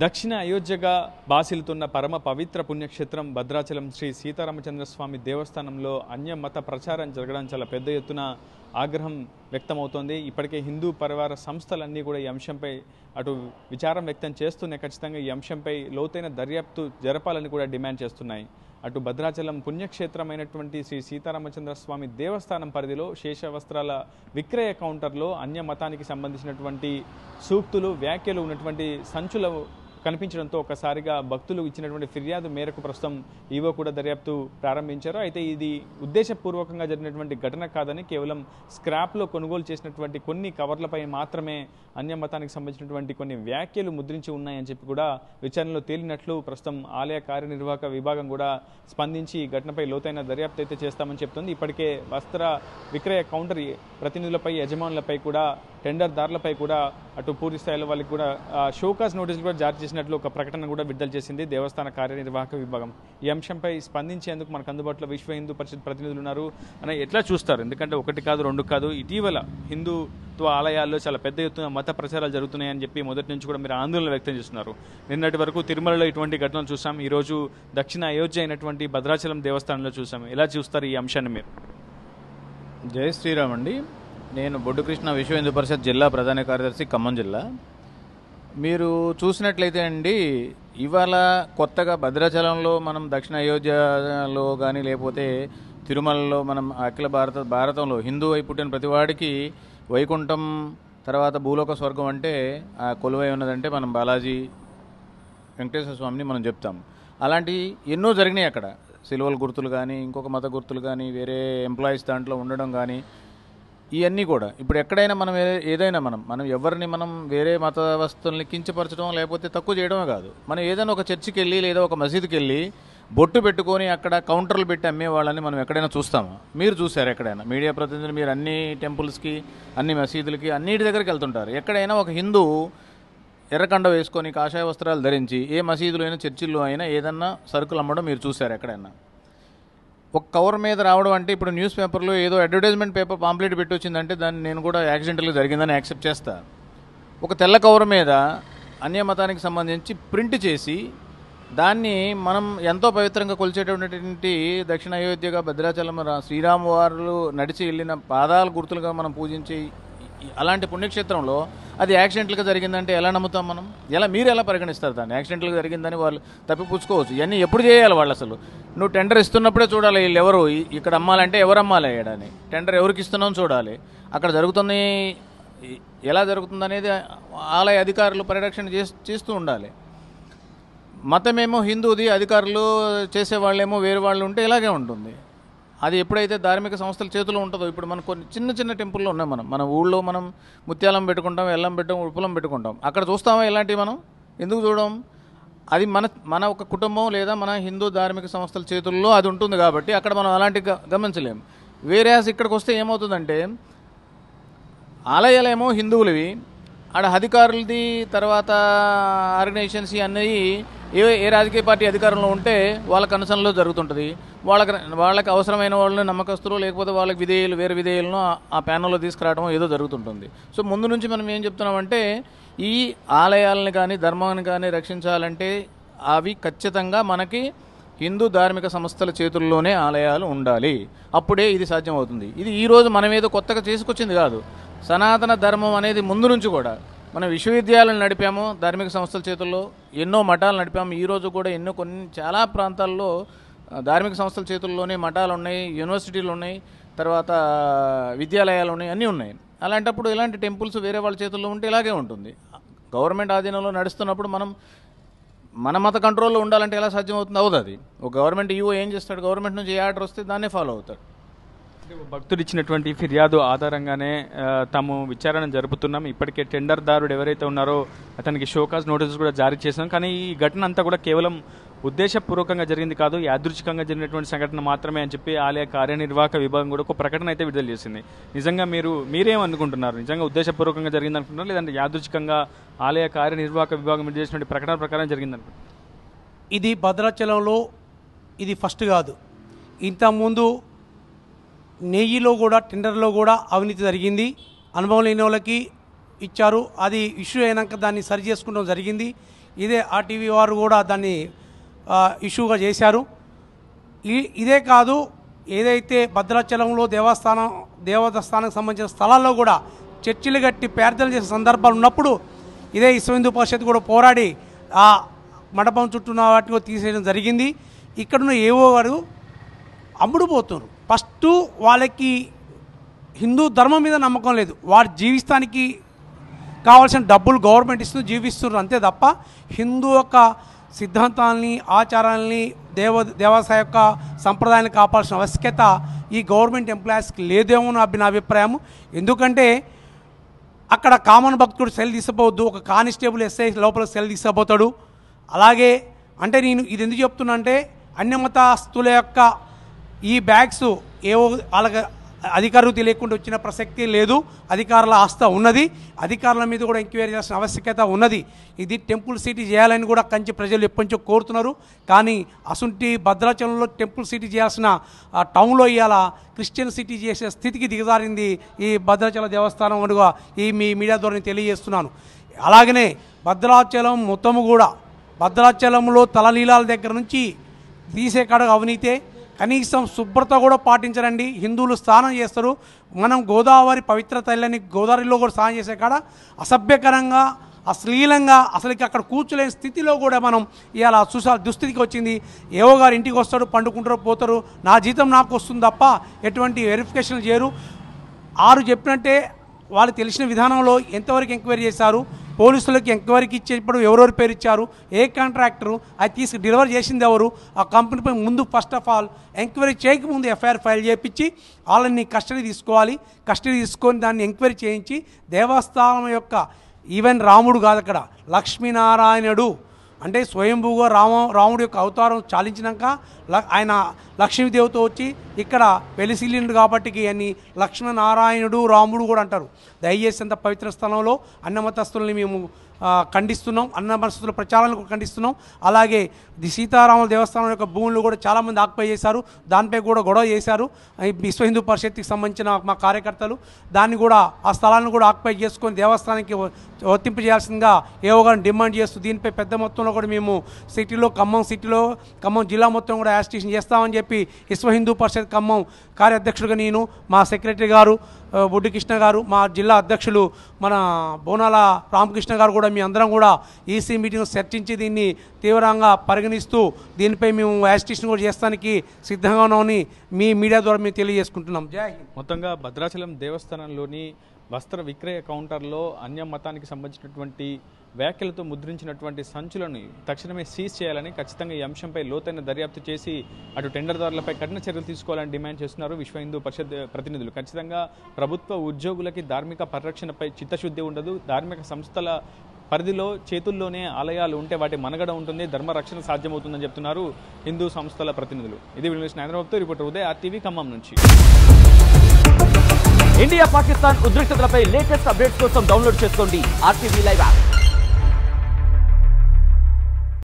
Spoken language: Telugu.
దక్షిణ అయోధ్యగా బాసిల్తున్న పరమ పవిత్ర పుణ్యక్షేత్రం భద్రాచలం శ్రీ సీతారామచంద్రస్వామి దేవస్థానంలో అన్యమత ప్రచారం జరగడం చాలా పెద్ద ఎత్తున ఆగ్రహం వ్యక్తమవుతోంది. ఇప్పటికే హిందూ పరివార సంస్థలన్నీ కూడా ఈ అంశంపై అటు విచారం వ్యక్తం చేస్తూనే ఖచ్చితంగా ఈ అంశంపై లోతైన దర్యాప్తు జరపాలని కూడా డిమాండ్ చేస్తున్నాయి. అటు భద్రాచలం పుణ్యక్షేత్రమైనటువంటి శ్రీ సీతారామచంద్రస్వామి దేవస్థానం పరిధిలో శేష వస్త్రాల విక్రయ కౌంటర్లో అన్య మతానికి సంబంధించినటువంటి సూక్తులు వ్యాఖ్యలు ఉన్నటువంటి సంచుల కనిపించడంతో ఒకసారిగా భక్తులు ఇచ్చినటువంటి ఫిర్యాదు మేరకు ప్రస్తుతం ఈవో కూడా దర్యాప్తు ప్రారంభించారు. అయితే ఇది ఉద్దేశపూర్వకంగా జరిగినటువంటి ఘటన కాదని కేవలం స్క్రాప్లో కొనుగోలు చేసినటువంటి కొన్ని కవర్లపై మాత్రమే అన్యమతానికి సంబంధించినటువంటి కొన్ని వ్యాఖ్యలు ముద్రించి ఉన్నాయని చెప్పి కూడా విచారణలో తేలినట్లు ప్రస్తుతం ఆలయ కార్యనిర్వాహక విభాగం కూడా స్పందించి ఈ ఘటనపై లోతైన దర్యాప్తు అయితే చేస్తామని చెప్తుంది. ఇప్పటికే వస్త్ర విక్రయ కౌంటర్ ప్రతినిధులపై యజమానులపై కూడా టెండర్దారులపై కూడా అటు పూర్తి స్థాయిలో వాళ్ళకి కూడా షోకాజ్ నోటీసులు కూడా జారీ చేసినట్లు ఒక ప్రకటన కూడా విడుదల చేసింది దేవస్థాన కార్యనిర్వాహక విభాగం. ఈ అంశంపై స్పందించేందుకు మనకు అందుబాటులో విశ్వ హిందూ పరిషత్ ప్రతినిధులు ఉన్నారు. అని ఎట్లా చూస్తారు? ఎందుకంటే ఒకటి కాదు రెండు కాదు, ఇటీవల హిందుత్వ ఆలయాల్లో చాలా పెద్ద ఎత్తున మత ప్రచారాలు జరుగుతున్నాయని చెప్పి మొదటి నుంచి కూడా మీరు ఆందోళన వ్యక్తం చేస్తున్నారు. నిన్నటి వరకు తిరుమలలో ఇటువంటి ఘటనలు చూసాం, ఈరోజు దక్షిణ అయోధ్య అయినటువంటి భద్రాచలం దేవస్థానంలో చూసాం. ఎలా చూస్తారు ఈ అంశాన్ని మీరు? జై శ్రీరామ్ అండి. నేను బొడ్డు కృష్ణ విశ్వ హిందూ పరిషత్ జిల్లా ప్రధాన కార్యదర్శి, ఖమ్మం జిల్లా. మీరు చూసినట్లయితే అండి, ఇవాళ కొత్తగా భద్రాచలంలో మనం దక్షిణ అయోధ్యలో కానీ లేకపోతే తిరుమలలో మనం అఖిల భారతంలో హిందూ అయి పుట్టిన ప్రతివాడికి వైకుంఠం తర్వాత భూలోక స్వర్గం అంటే ఆ కొలువై ఉన్నదంటే మనం బాలాజీ వెంకటేశ్వర స్వామిని మనం చెప్తాం. అలాంటి ఎన్నో జరిగినాయి అక్కడ. సిలువల గుర్తులు కానీ ఇంకొక మత గుర్తులు కానీ వేరే ఎంప్లాయీస్ దాంట్లో ఉండడం కానీ ఇవన్నీ కూడా ఇప్పుడు ఎక్కడైనా మనం ఏదైనా మనం ఎవరిని మనం వేరే మత వస్తువుల్ని కించపరచడం లేకపోతే తక్కువ చేయడమే కాదు. మనం ఏదైనా ఒక చర్చికి వెళ్ళి లేదా ఒక మసీదుకి వెళ్ళి బొట్టు పెట్టుకొని అక్కడ కౌంటర్లు పెట్టి అమ్మే వాళ్ళని మనం ఎక్కడైనా చూస్తామా? మీరు చూసారు ఎక్కడైనా? మీడియా ప్రతినిధులు మీరు అన్ని టెంపుల్స్కి అన్ని మసీదులకి అన్నిటి దగ్గరికి వెళ్తుంటారు. ఎక్కడైనా ఒక హిందూ ఎర్రకండ వేసుకొని కాషాయ వస్త్రాలు ధరించి ఏ మసీదులో అయినా చర్చిల్లో అయినా ఏదన్నా సరుకులు అమ్మడం మీరు చూసారు ఎక్కడైనా? ఒక కవర్ మీద రావడం అంటే ఇప్పుడు న్యూస్ పేపర్లో ఏదో అడ్వర్టైజ్మెంట్ పేపర్ పాంప్లెట్ పెట్టి వచ్చిందంటే దాన్ని నేను కూడా యాక్సిడెంటల్గా జరిగిందని యాక్సెప్ట్ చేస్తా. ఒక తెల్ల కవర్ మీద అన్య మతానికి సంబంధించి ప్రింట్ చేసి దాన్ని మనం ఎంతో పవిత్రంగా కొలిచేటటువంటి దక్షిణ అయోధ్యగా భద్రాచలం శ్రీరాము వారు నడిచి వెళ్ళిన పాదాల గుర్తులుగా మనం పూజించి అలాంటి పుణ్యక్షేత్రంలో అది యాక్సిడెంట్లుగా జరిగిందంటే ఎలా నమ్ముతాం మనం? మీరు ఎలా పరిగణిస్తారు దాన్ని? యాక్సిడెంట్లుగా జరిగిందని వాళ్ళు తప్పిపుచ్చుకోవచ్చు. ఇవన్నీ ఎప్పుడు చేయాలి వాళ్ళు? అసలు నువ్వు టెండర్ ఇస్తున్నప్పుడే చూడాలి వీళ్ళు ఎవరు ఇక్కడ అమ్మాలంటే ఎవరు అమ్మాలి అయ్యాడని. టెండర్ ఎవరికి ఇస్తున్నాం చూడాలి. అక్కడ జరుగుతుంది ఎలా జరుగుతుంది అనేది ఆలయ అధికారులు పరిరక్షణ చేస్తూ ఉండాలి. మతమేమో హిందూది, అధికారులు చేసేవాళ్ళేమో వేరే వాళ్ళు ఉంటే ఇలాగే ఉంటుంది. అది ఎప్పుడైతే ధార్మిక సంస్థల చేతిలో ఉంటుందో, ఇప్పుడు మనం కొన్ని చిన్న చిన్న టెంపుల్లో ఉన్నాం. మన ఊళ్ళో మనం ముత్యాలం పెట్టుకుంటాం, ఎల్లం పెట్టాం, ఉడుపులం పెట్టుకుంటాం. అక్కడ చూస్తామా ఇలాంటివి? మనం ఎందుకు చూడం? అది మన ఒక కుటుంబం లేదా మన హిందూ ధార్మిక సంస్థల చేతుల్లో అది ఉంటుంది కాబట్టి అక్కడ మనం అలాంటివి గమనించలేము. వేరే ఇక్కడికి వస్తే ఏమవుతుందంటే ఆలయాలేమో హిందువులవి, ఆడ అధికారులది తర్వాత ఆర్గనైజేషన్స్ అన్నవి ఏ రాజకీయ పార్టీ అధికారంలో ఉంటే వాళ్ళ కన్సర్న్లో జరుగుతుంటుంది. వాళ్ళకి అవసరమైన వాళ్ళని నమ్మకస్తులు లేకపోతే వాళ్ళకి విధేయులు వేరే విధేయులను ఆ ప్యానల్లో తీసుకురావడం ఏదో జరుగుతుంటుంది. సో ముందు నుంచి మనం ఏం చెప్తున్నామంటే ఈ ఆలయాలను కానీ ధర్మాన్ని కానీ రక్షించాలంటే అవి ఖచ్చితంగా మనకి హిందూ ధార్మిక సంస్థల చేతుల్లోనే ఆలయాలు ఉండాలి. అప్పుడే ఇది సాధ్యమవుతుంది. ఇది ఈరోజు మనం ఏదో కొత్తగా చేసుకొచ్చింది కాదు. సనాతన ధర్మం అనేది ముందు నుంచి కూడా మనం విశ్వవిద్యాలయాలు నడిపాము, ధార్మిక సంస్థల చేతుల్లో ఎన్నో మఠాలు నడిపాము. ఈరోజు కూడా చాలా ప్రాంతాల్లో ధార్మిక సంస్థల చేతుల్లోనే మఠాలు ఉన్నాయి, యూనివర్సిటీలు ఉన్నాయి, తర్వాత విద్యాలయాలు ఉన్నాయి, అన్నీ ఉన్నాయి. అలాంటప్పుడు ఇలాంటి టెంపుల్స్ వేరే వాళ్ళ చేతుల్లో ఉంటే ఇలాగే ఉంటుంది. గవర్నమెంట్ ఆధీనంలో నడుస్తున్నప్పుడు మనం మన మత కంట్రోల్లో ఉండాలంటే ఎలా సాధ్యమవుతుంది? అవుతుంది. అది ఒక గవర్నమెంట్ ఈవో ఏం చేస్తాడు? గవర్నమెంట్ నుంచి ఏ ఆర్డర్ వస్తే దాన్నే ఫాలో అవుతాడు. భక్తులు ఇచ్చినటువంటి ఫిర్యాదు ఆధారంగానే తాము విచారణ జరుపుతున్నాం. ఇప్పటికే టెండర్దారుడు ఎవరైతే ఉన్నారో అతనికి షోకాజ్ నోటీసులు కూడా జారీ చేశాం. కానీ ఈ ఘటన అంతా కూడా కేవలం ఉద్దేశపూర్వకంగా జరిగింది కాదు, యాదృచ్ఛికంగా జరిగినటువంటి సంఘటన మాత్రమే అని చెప్పి ఆలయ కార్యనిర్వాహక విభాగం కూడా ఒక ప్రకటన అయితే విడుదల చేసింది. నిజంగా మీరేమనుకుంటున్నారు? నిజంగా ఉద్దేశపూర్వకంగా జరిగింది అనుకుంటున్నారు లేదంటే యాదృచ్ఛికంగా ఆలయ కార్యనిర్వాహక విభాగం విడుదల చేసినటువంటి ప్రకటన ప్రకారం జరిగిందనుకుంటున్నారు? ఇది భద్రాచలంలో ఇది ఫస్ట్ కాదు. ఇంతకుముందు నెయ్యిలో కూడా టెండర్లో కూడా అవినీతి జరిగింది. అనుభవం లేని వాళ్ళకి ఇచ్చారు. అది ఇష్యూ అయినాక దాన్ని సరి చేసుకోవడం జరిగింది. ఇదే ఆర్టీవీ వారు కూడా దాన్ని ఇష్యూగా చేశారు. ఇదే కాదు, ఏదైతే భద్రాచలంలో దేవస్థానానికి సంబంధించిన స్థలాల్లో కూడా చర్చిలు కట్టి ప్రార్థనలు చేసే సందర్భాలు ఉన్నప్పుడు ఇదే విశ్వ హిందూ పరిషత్ కూడా పోరాడి ఆ మండపం చుట్టూ వాటిని తీసేయడం జరిగింది. ఇక్కడున్న ఏవో గారు అమ్ముడుపోతున్నారు. ఫస్ట్ వాళ్ళకి హిందూ ధర్మం మీద నమ్మకం లేదు, వారు జీవిస్తానికి కావాల్సిన డబ్బులు గవర్నమెంట్ ఇస్తూ జీవిస్తున్నారు అంతే తప్ప హిందూ యొక్క సిద్ధాంతాలని ఆచారాలని దేవాలయ యొక్క సంప్రదాయాన్ని కాపాడాల్సిన ఆవశ్యకత ఈ గవర్నమెంట్ ఎంప్లాయీస్కి లేదేమో నా అభిప్రాయం. ఎందుకంటే అక్కడ కామన్ భక్తుడు సెల్ తీసుకోవద్దు, ఒక కానిస్టేబుల్ ఎస్ఐ లోపల సెల్ తీసుకోబోతాడు. అలాగే అంటే నేను ఇది ఎందుకు చెప్తున్నా అంటే అన్యమతస్తుల యొక్క ఈ బ్యాగ్స్ ఏవో వాళ్ళకి అధికారులు తెలియకుండా వచ్చిన ప్రసక్తి లేదు. అధికారుల ఆస్థ ఉన్నది, అధికారుల మీద కూడా ఎంక్వైరీ చేయాల్సిన ఆవశ్యకత ఉన్నది. ఇది టెంపుల్ సిటీ చేయాలని కూడా కంచి ప్రజలు ఎప్పటించో కోరుతున్నారు. కానీ అసుంటి భద్రాచలంలో టెంపుల్ సిటీ చేయాల్సిన టౌన్లో ఇవాళ క్రిస్టియన్ సిటీ చేసే స్థితికి దిగజారింది ఈ భద్రాచల దేవస్థానం అనుగా ఈ మీ మీడియా ద్వారా తెలియజేస్తున్నాను. అలాగనే భద్రాచలం మొత్తము కూడా భద్రాచలంలో తలలీలాల దగ్గర నుంచి తీసే కాడకు అవినీతే, కనీసం శుభ్రత కూడా పాటించరండి. హిందువులు స్నానం చేస్తారు, మనం గోదావరి పవిత్ర తల్లిని గోదావరిలో కూడా స్నానం చేసే కాడ అసభ్యకరంగా అశ్లీలంగా అసలుకి అక్కడ కూర్చోలేని స్థితిలో కూడా మనం ఇవాళ దుస్థితికి వచ్చింది. ఏవో గారు ఇంటికి వస్తాడు, పండుకుంటారు, పోతారు, నా జీతం నాకు వస్తుంది తప్ప ఎటువంటి వెరిఫికేషన్లు చేయరు. ఆరు చెప్పినట్టే వాళ్ళు తెలిసిన విధానంలో ఎంతవరకు ఎంక్వైరీ చేశారు, పోలీసులకు ఎంక్వైరీకి ఇచ్చేటప్పుడు ఎవరెవరి పేరు ఇచ్చారు, ఏ కాంట్రాక్టరు, అది తీసుకు డెలివరీ చేసింది ఎవరు, ఆ కంపెనీపై ముందు ఫస్ట్ ఆఫ్ ఆల్ ఎంక్వైరీ చేయకముందు ఎఫ్ఐఆర్ ఫైల్ చేయించి వాళ్ళని కస్టడీ తీసుకోవాలి. కస్టడీ తీసుకొని దాన్ని ఎంక్వైరీ చేయించి దేవస్థానం యొక్క ఈవెన్ రాముడు కాదు అక్కడ లక్ష్మీనారాయణుడు అంటే స్వయంభూగా రాముడు యొక్క అవతారం చాలించినాక ఆయన లక్ష్మీదేవితో వచ్చి ఇక్కడ వెలిసిల్లిండు కాబట్టి అని లక్ష్మీనారాయణుడు రాముడు కూడా అంటారు. దయచేసి అంత పవిత్ర స్థలంలో అన్నమతస్తుల్ని మేము ఖండిస్తున్నాం, అన్నమతస్తుల ప్రచారాలను ఖండిస్తున్నాం. అలాగే సీతారాముల దేవస్థానం యొక్క భూములు కూడా చాలామంది ఆక్యుపై చేశారు, దానిపై కూడా గొడవ చేశారు విశ్వ హిందూ పరిషత్కి సంబంధించిన మా కార్యకర్తలు. దాన్ని కూడా ఆ స్థలాన్ని కూడా ఆక్యుపై చేసుకొని దేవస్థానానికి వర్తింపు చేయాల్సిందిగా ఏవోగా డిమాండ్ చేస్తూ దీనిపై పెద్ద మొత్తంలో కూడా మేము ఖమ్మం జిల్లా మొత్తం కూడా యాజిటేషన్ చేస్తామని చెప్పి విశ్వ హిందూ పరిషత్ ఖమ్మం కార్యాధ్యక్షుడిగా నేను, మా సెక్రటరీ గారు బొడ్డు కృష్ణ గారు, మా జిల్లా అధ్యక్షులు మన బోనాల రామకృష్ణ గారు కూడా మీ అందరం కూడా ఈసీ మీటింగ్ చర్చించి దీన్ని తీవ్రంగా పరిగణిస్తూ దీనిపై మేము యాజిటేషన్ కూడా చేస్తానికి సిద్ధంగా ఉన్నామని మీ మీడియా ద్వారా మేము తెలియజేసుకుంటున్నాం. జై హింద్. మొత్తంగా భద్రాచలం దేవస్థానంలోని వస్త్ర విక్రయ కౌంటర్లో అన్య మతానికి సంబంధించినటువంటి వ్యాఖ్యలతో ముద్రించినటువంటి సంచులను తక్షణమే సీజ్ చేయాలని, ఖచ్చితంగా ఈ అంశంపై లోతైన దర్యాప్తు చేసి అటు టెండర్దారులపై కఠిన చర్యలు తీసుకోవాలని డిమాండ్ చేస్తున్నారు విశ్వ హిందూ పరిషత్ ప్రతినిధులు. ఖచ్చితంగా ప్రభుత్వ ఉద్యోగులకి ధార్మిక పరిరక్షణపై చిత్తశుద్ధి ఉండదు, ధార్మిక సంస్థల పరిధిలో చేతుల్లోనే ఆలయాలు ఉంటే వాటి మనుగడ ఉంటుంది, ధర్మరక్షణ సాధ్యమవుతుందని చెప్తున్నారు హిందూ సంస్థల ప్రతినిధులు. ఇది హైదరాబాద్తో రిపోర్టర్ ఉదయ్, RTV ఖమ్మం నుంచి. ఇండియా పాకిస్తాన్ ఉద్రిక్తతలపై లేటెస్ట్ అప్డేట్స్ కోసం డౌన్లోడ్ చేసుకోండి RTV లైవ్ యాప్.